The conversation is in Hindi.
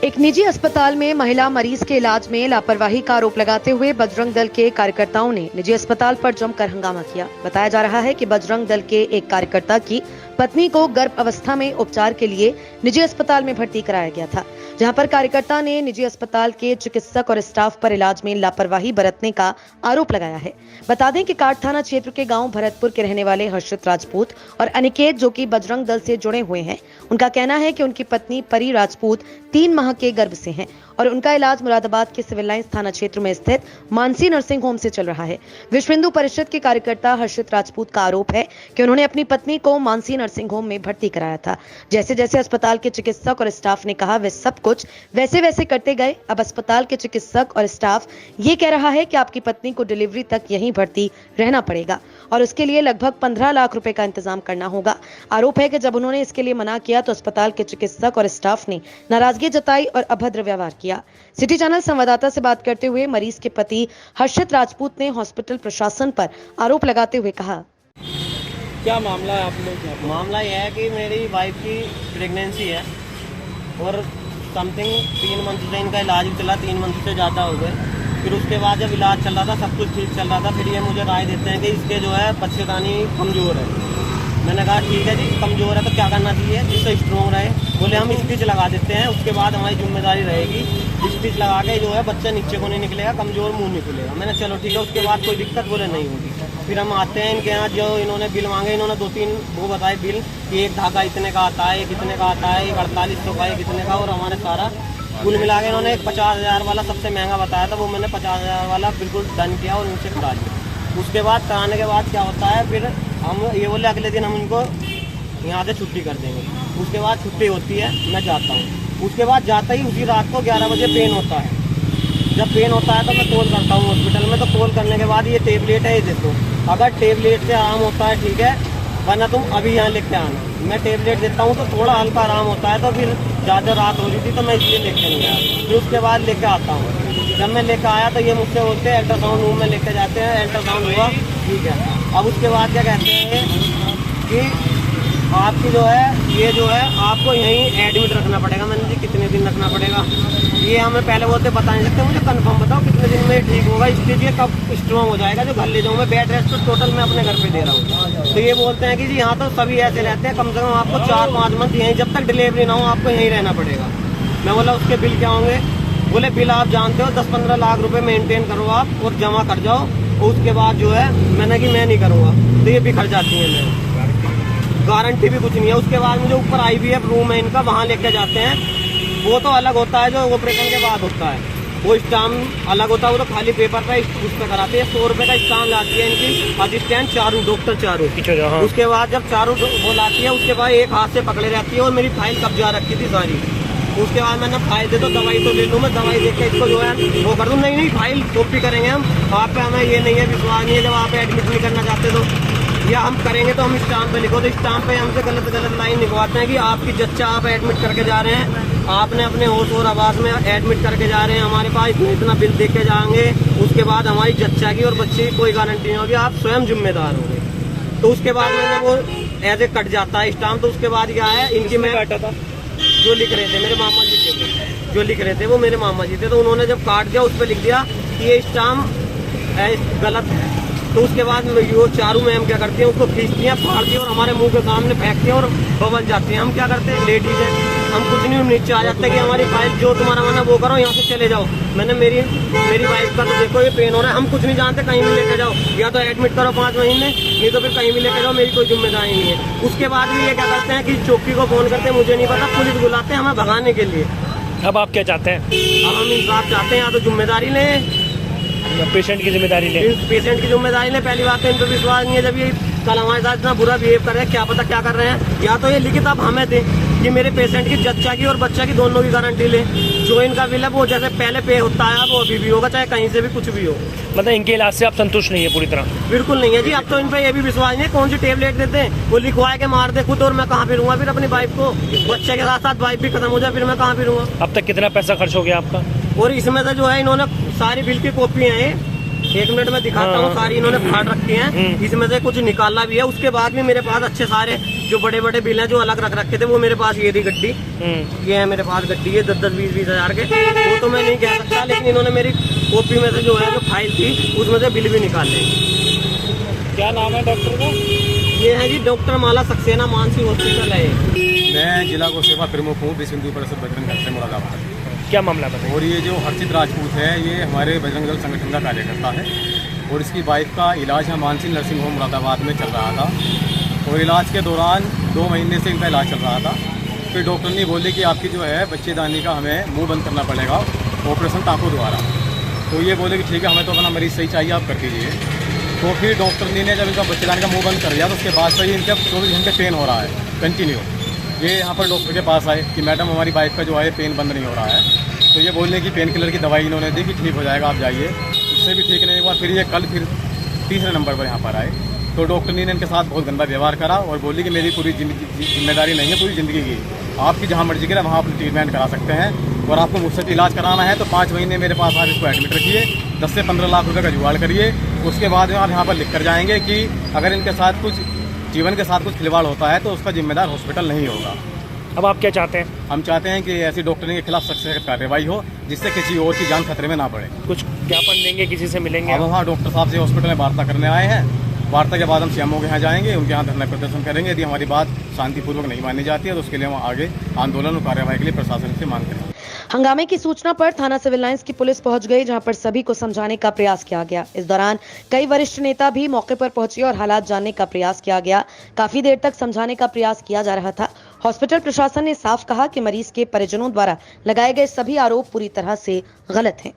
एक निजी अस्पताल में महिला मरीज के इलाज में लापरवाही का आरोप लगाते हुए बजरंग दल के कार्यकर्ताओं ने निजी अस्पताल पर जमकर हंगामा किया। बताया जा रहा है कि बजरंग दल के एक कार्यकर्ता की पत्नी को गर्भ अवस्था में उपचार के लिए निजी अस्पताल में भर्ती कराया गया था, जहां पर कार्यकर्ता ने निजी अस्पताल के चिकित्सक और स्टाफ पर इलाज में लापरवाही बरतने का आरोप लगाया है। बता दें कि काट थाना क्षेत्र के गांव भरतपुर के रहने वाले हर्षित राजपूत और अनिकेत, जो कि बजरंग दल से जुड़े हुए हैं, उनका कहना है कि उनकी पत्नी परी राजपूत 3 माह के गर्भ से हैं और उनका इलाज मुरादाबाद के सिविल लाइंस थाना क्षेत्र में स्थित मानसी नर्सिंग होम से चल रहा है। विश्व हिंदू परिषद के कार्यकर्ता हर्षित राजपूत का आरोप है कि उन्होंने अपनी पत्नी को मानसी नर्सिंग होम में भर्ती कराया था। जैसे जैसे अस्पताल के चिकित्सक और स्टाफ ने कहा, वे सब कुछ वैसे वैसे करते गए। अब अस्पताल के चिकित्सक और स्टाफ ये कह रहा है कि आपकी पत्नी को डिलीवरी तक यहीं भर्ती रहना पड़ेगा और उसके लिए लगभग 15 लाख रुपए का इंतजाम करना होगा। आरोप है कि जब उन्होंने इसके लिए मना किया तो अस्पताल के चिकित्सक और स्टाफ ने नाराजगी जताई और अभद्र व्यवहार किया। सिटी चैनल संवाददाता से बात करते हुए मरीज के पति हर्षित राजपूत ने हॉस्पिटल प्रशासन पर आरोप लगाते हुए कहा, क्या मामला है आप लोग? मामला यह है कि मेरी वाइफ की प्रेगनेंसी है और समथिंग 3 मंथ से इनका इलाज चला, 3 मंथ से ज़्यादा हो गए। फिर उसके बाद जब इलाज चल रहा था, सब कुछ ठीक चल रहा था, फिर ये मुझे राय देते हैं कि इसके जो है बच्चेदानी कमज़ोर है। मैंने कहा ठीक है जी, कमज़ोर है तो क्या करना चाहिए जिससे स्ट्रॉन्ग रहे। बोले हम स्टिच लगा देते हैं, उसके बाद हमारी जिम्मेदारी रहेगी। स्टिच लगा के जो है बच्चा नीचे को नहीं निकलेगा, कमज़ोर मुंह निकलेगा। मैंने चलो ठीक है, उसके बाद कोई दिक्कत बोले नहीं होगी। फिर हम आते हैं इनके यहाँ, जो इन्होंने बिल मांगे, इन्होंने 2-3 वो बताए बिल कि एक धागा इतने का आता है, एक इतने का आता है, एक 4800 का, एक इतने का, और हमारे सारा कुल मिला के इन्होंने एक 50,000 वाला सबसे महंगा बताया था। वो मैंने 50,000 वाला बिल्कुल डन किया और उनसे करा लिया। उसके बाद कराने के बाद क्या होता है, फिर हम ये बोले अगले दिन हम इनको यहाँ से छुट्टी कर देंगे। उसके बाद छुट्टी होती है, मैं जाता हूँ। उसके बाद जाते ही उसी रात को 11 बजे पेन होता है। जब पेन होता है तो मैं कॉल करता हूँ हॉस्पिटल में। तो कॉल करने के बाद ये टेबलेट है, ये देखो, अगर टेबलेट से आराम होता है ठीक है, वरना तुम अभी यहाँ लेके आना। मैं टेबलेट देता हूँ तो थोड़ा हल्का आराम होता है, तो फिर ज़्यादा रात हो रही थी तो मैं इसलिए लेके नहीं आया। फिर उसके बाद लेके आता हूँ। जब मैं लेके आया तो ये मुझसे बोलते हैं अल्ट्रासाउंड रूम में लेके जाते हैं, अल्ट्रासाउंड हुआ ठीक है। अब उसके बाद क्या कहते हैं कि आपकी जो है ये जो है आपको यहीं एडमिट रखना पड़ेगा। मैंने जी कितने दिन रखना पड़ेगा, ये हमें पहले बोलते बता नहीं सकते। मुझे कंफर्म बताओ कितने दिन में ठीक होगा, स्टेज ये कब स्ट्रॉन्ग हो जाएगा जो घर ले जाऊँ मैं। बेड रेस्ट तो टोटल मैं अपने घर पे दे रहा हूँ। तो ये बोलते हैं कि जी यहाँ तो सभी ऐसे रहते हैं, कम से कम आपको 4-5 मंथ यहीं, जब तक डिलीवरी ना हो आपको यहीं रहना पड़ेगा। मैं बोला उसके बिल क्या होंगे? बोले बिल आप जानते हो 10-15 लाख रुपए मेंटेन करो आप और जमा कर जाओ, और उसके बाद जो है मैंने कि मैं नहीं करूँगा। तो ये बिखर जाती है, मैं गारंटी भी कुछ नहीं है। उसके बाद मुझे ऊपर IVF रूम है इनका, वहाँ लेके जाते हैं। वो तो अलग होता है, जो ऑपरेशन के बाद होता है, वो स्टाम्प अलग होता है। वो तो खाली पेपर पे उस पर कराते हैं। 100 रुपये का स्टाम्प लाती है इनकी असिस्टेंट चारू, डॉक्टर चारू। उसके बाद जब चारू वो लाती है, उसके बाद एक हाथ से पकड़े रहती है और मेरी फाइल कब्जा रखी थी सारी। उसके बाद मैंने फाइल दे दो, दवाई तो ले लूँ मैं, दवाई दे के इसको जो है वो कर दूँ। नहीं फाइल कॉपी करेंगे हम, आप पे हमें ये नहीं है विश्वास नहीं है। जब आप एडमिट नहीं करना चाहते तो, या हम करेंगे तो हम स्टाम्प पे लिखो। तो स्टाम्प पे हमसे गलत लाइन लिखवाते हैं कि आपकी जच्चा आप एडमिट करके जा रहे हैं, आपने अपने होश और आवाज़ में एडमिट करके जा रहे हैं, हमारे पास इतना बिल दे के जाएंगे। उसके बाद हमारी जच्चा की और बच्चे की कोई गारंटी नहीं होगी, आप स्वयं जिम्मेदार होंगे। तो उसके बाद मैंने वो ऐसे कट जाता है स्टाम्प। तो उसके बाद क्या है, इनकी मैं काटा था, जो लिख रहे थे मेरे मामा जी थे, जो लिख रहे थे वो मेरे मामा जी थे। तो उन्होंने जब काट दिया उस पर लिख दिया कि ये स्टाम्प गलत है। तो उसके बाद वो चारू मैम क्या करती हैं, उसको खींचती हैं, फाड़ती हैं और हमारे मुंह के सामने फेंकती हैं और बबल जाती हैं। हम क्या करते हैं, लेडीज हैं, हम कुछ नहीं, नीचे आ जाते हैं कि हमारी फाइल जो तुम्हारा मन है वो करो, यहाँ से चले जाओ। मैंने मेरी वाइफ का तो देखो ये पेन हो रहा है, हम कुछ नहीं जानते, कहीं भी लेके जाओ, या तो एडमिट करो 5 महीने, नहीं तो फिर कहीं भी लेके जाओ, मेरी कोई जिम्मेदारी नहीं है। उसके बाद भी ये क्या करते हैं कि चौकी को फोन करते हैं, मुझे नहीं पता, पुलिस बुलाते हैं हमें भगाने के लिए। अब आप क्या चाहते हैं? अब हम इंसाफ चाहते हैं, या तो जिम्मेदारी लें, पेशेंट की जिम्मेदारी ले। पेशेंट की जिम्मेदारी ले। पहली बात तो इन पर विश्वास नहीं है। जब ये कल हमारे साथ इतना बुरा बिहेव कर रहे हैं, क्या पता क्या कर रहे हैं। या तो ये लिखित आप हमें दें कि मेरे पेशेंट की जच्चा की और बच्चा की दोनों की गारंटी ले। जो इनका बिल है वो जैसे पहले पे होता है वो अभी भी होगा, चाहे कहीं से भी कुछ भी हो। मतलब इनके इलाज से आप संतुष्ट नहीं है पूरी तरह? बिल्कुल नहीं है जी। अब तो इन पर ये भी विश्वास नहीं है। कौन सी टेबलेट देते हैं, वो लिखवा के मार दे खुद, और मैं कहाँ फिरूंगा फिर अपनी वाइफ को? बच्चे के साथ साथ वाइफ भी खत्म हो जाए, फिर मैं कहाँ फिरूंगा? अब तक कितना पैसा खर्च हो गया आपका? और इसमें से जो है इन्होंने सारी बिल की कॉपी है, 1 मिनट में दिखाता हूँ। सारी इन्होंने फाड़ रखी हैं, इसमें से कुछ निकाला भी है। उसके बाद भी मेरे पास अच्छे सारे जो बड़े बड़े बिल हैं जो अलग रख रखे थे, वो मेरे पास ये थी गड्डी, ये है मेरे पास गड्डी है 10-10, 20-20 हजार के। वो तो मैं नहीं कह सकता, लेकिन इन्होंने मेरी कॉपी में से जो है जो फाइल थी उसमें से बिल भी निकाले। क्या नाम है डॉक्टर का? ये है जी डॉक्टर माला सक्सेना, मानसी हॉस्पिटल है। मैं जिला गौ सेवा प्रमुख हूँ विश्व हिंदू परिषद बजरंग दल से मुरादाबाद। क्या मामला बताइए। और ये जो हर्षित राजपूत है, ये हमारे बजरंग दल संगठन का कार्यकर्ता है और इसकी वाइफ का इलाज है मानसी नर्सिंग होम मुरादाबाद में चल रहा था। और इलाज के दौरान 2 महीने से इनका इलाज चल रहा था। फिर डॉक्टर ने बोले कि आपकी जो है बच्चेदानी का हमें मुंह बंद करना पड़ेगा ऑपरेशन टाँकों द्वारा। तो ये बोले कि ठीक है, हमें तो अपना मरीज़ सही चाहिए, आप कर दीजिए। तो फिर डॉक्टर ने जब इनका बच्चेदानी का मुंह बंद कर दिया तो उसके बाद से ही इनका 24 घंटे पेन हो रहा है कंटिन्यू। ये यहाँ पर डॉक्टर के पास आए कि मैडम हमारी वाइफ का जो है पेन बंद नहीं हो रहा है। तो ये बोलने की पेन किलर की दवाई इन्होंने दी कि ठीक हो जाएगा, आप जाइए। उससे भी ठीक नहीं हुआ। फिर ये कल फिर तीसरे नंबर पर यहाँ पर आए तो डॉक्टर ने इनके साथ बहुत गंदा व्यवहार करा और बोली कि मेरी पूरी जिम्मेदारी नहीं है पूरी ज़िंदगी की, आपकी जहाँ मर्जी करें वहाँ अपनी ट्रीटमेंट करा सकते हैं और आपको मुझसे इलाज कराना है तो 5 महीने मेरे पास आप इसको एडमिट रखिए, 10 से 15 लाख रुपये का जुगाड़ करिए। उसके बाद में आप यहाँ पर लिख कर जाएंगे कि अगर इनके साथ कुछ जीवन के साथ कुछ खिलवाड़ होता है तो उसका जिम्मेदार हॉस्पिटल नहीं होगा। अब आप क्या चाहते हैं? हम चाहते हैं कि ऐसी डॉक्टरी के खिलाफ सख्त से सख्त कार्रवाई हो जिससे किसी और की जान खतरे में ना पड़े। कुछ ज्ञापन देंगे, किसी से मिलेंगे? अब वहाँ डॉक्टर साहब से हॉस्पिटल में वार्ता करने आए हैं। वार्ता के बाद हम सीएमओ के यहाँ जाएंगे, उनके यहाँ धरना प्रदर्शन करेंगे। यदि हमारी बात शांतिपूर्वक नहीं मानी जाती है तो उसके लिए हम आगे आंदोलन और कार्रवाई के लिए प्रशासन से मांग करेंगे। हंगामे की सूचना पर थाना सिविल लाइंस की पुलिस पहुंच गई, जहां पर सभी को समझाने का प्रयास किया गया। इस दौरान कई वरिष्ठ नेता भी मौके पर पहुंचे और हालात जानने का प्रयास किया गया। काफी देर तक समझाने का प्रयास किया जा रहा था। हॉस्पिटल प्रशासन ने साफ कहा कि मरीज के परिजनों द्वारा लगाए गए सभी आरोप पूरी तरह से गलत हैं।